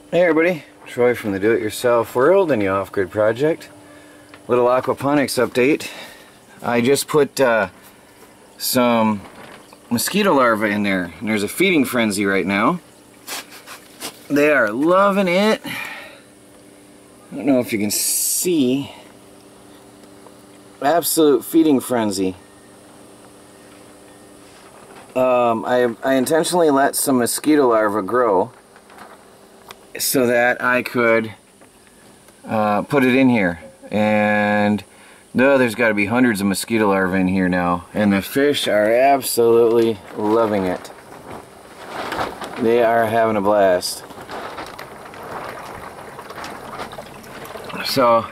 Hey everybody, Troy from the Do-It-Yourself World and the Off-Grid Project. Little aquaponics update. I just put some mosquito larvae in there, and there's a feeding frenzy right now. They are loving it. I don't know if you can see. Absolute feeding frenzy. I intentionally let some mosquito larvae grow so that I could put it in here, and there's got to be hundreds of mosquito larvae in here now, and the fish are absolutely loving it. They are having a blast. So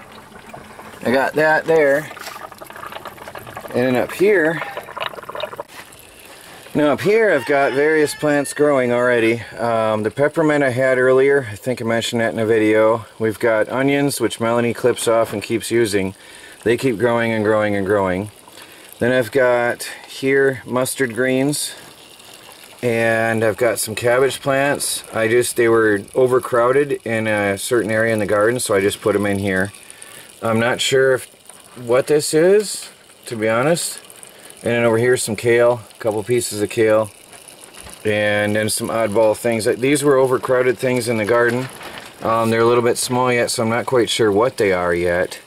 I got that there, and then up here, now up here I've got various plants growing already. The peppermint I had earlier, I think I mentioned that in a video. We've got onions, which Melanie clips off and keeps using. They keep growing and growing and growing. Then I've got here mustard greens, and I've got some cabbage plants. They were overcrowded in a certain area in the garden, so I just put them in here. I'm not sure what this is, to be honest. And then over here some kale, a couple pieces of kale, and then some oddball things. These were overcrowded things in the garden. They're a little bit small yet, so I'm not quite sure what they are yet.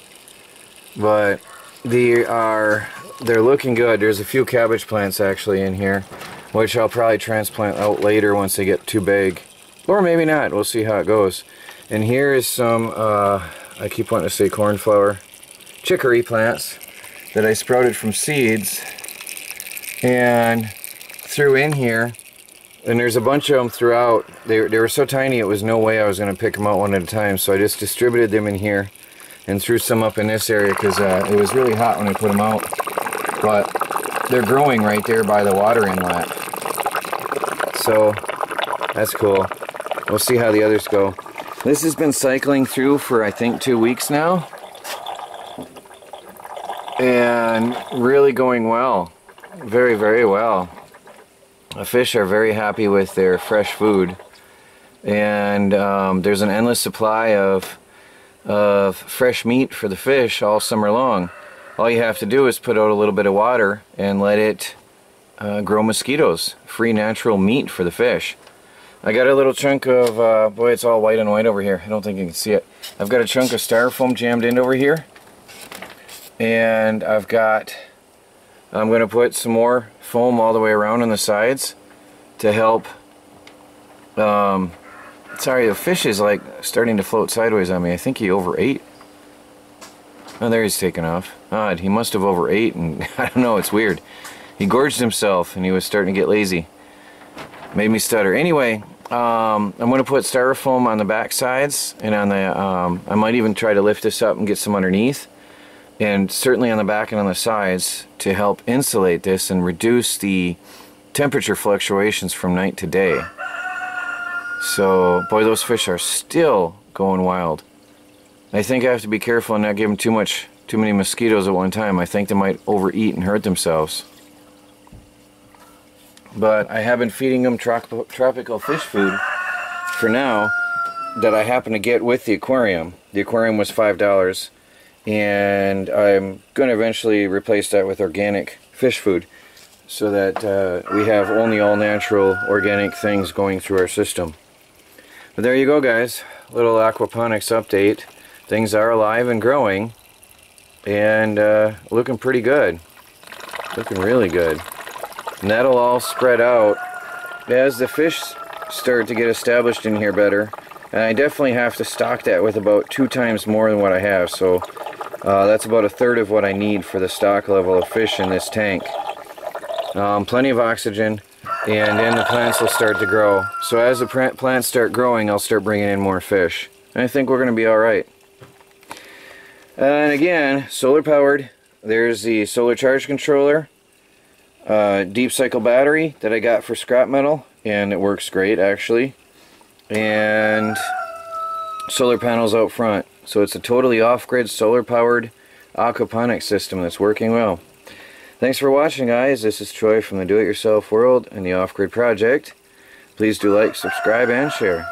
But they're looking good. There's a few cabbage plants actually in here, which I'll probably transplant out later once they get too big. Or maybe not, we'll see how it goes. And here is some, I keep wanting to say cornflower, chicory plants that I sprouted from seeds and threw in here, and there's a bunch of them throughout. They were so tiny it was no way I was going to pick them out one at a time, so I just distributed them in here and threw some up in this area because it was really hot when I put them out. But they're growing right there by the water inlet, so that's cool. We'll see how the others go. This has been cycling through for I think 2 weeks now, and really going well. Very, very well. The fish are very happy with their fresh food, and there's an endless supply of fresh meat for the fish all summer long. All you have to do is put out a little bit of water and let it grow mosquitoes. Free natural meat for the fish. I got a little chunk of, boy, it's all white on white over here. I don't think you can see it. I've got a chunk of styrofoam jammed in over here, and I'm going to put some more foam all the way around on the sides to help. Sorry, the fish is like starting to float sideways on me. I think he overate. Oh, there he's taking off. Odd, he must have overate, and I don't know, it's weird. He gorged himself and he was starting to get lazy. Made me stutter. Anyway, I'm going to put styrofoam on the back sides, and on the, I might even try to lift this up and get some underneath. And certainly on the back and on the sides to help insulate this and reduce the temperature fluctuations from night to day. So, boy, those fish are still going wild. I think I have to be careful and not give them too many mosquitoes at one time. I think they might overeat and hurt themselves. But I have been feeding them tropical fish food for now that I happen to get with the aquarium. The aquarium was $5. And I'm going to eventually replace that with organic fish food so that we have only all natural organic things going through our system. But there you go, guys. Little aquaponics update. Things are alive and growing, and looking pretty good. Looking really good. And that'll all spread out as the fish start to get established in here better. And I definitely have to stock that with about 2 times more than what I have, so that's about 1/3 of what I need for the stock level of fish in this tank. Plenty of oxygen, and then the plants will start to grow. So as the plants start growing, I'll start bringing in more fish. And I think we're going to be alright. And again, solar powered. There's the solar charge controller, deep cycle battery that I got for scrap metal, and it works great actually. And solar panels out front. So it's a totally off-grid solar powered aquaponics system that's working well. Thanks for watching, guys. This is Troy from the Do-It-Yourself World and the Off-Grid Project. Please do like, subscribe, and share.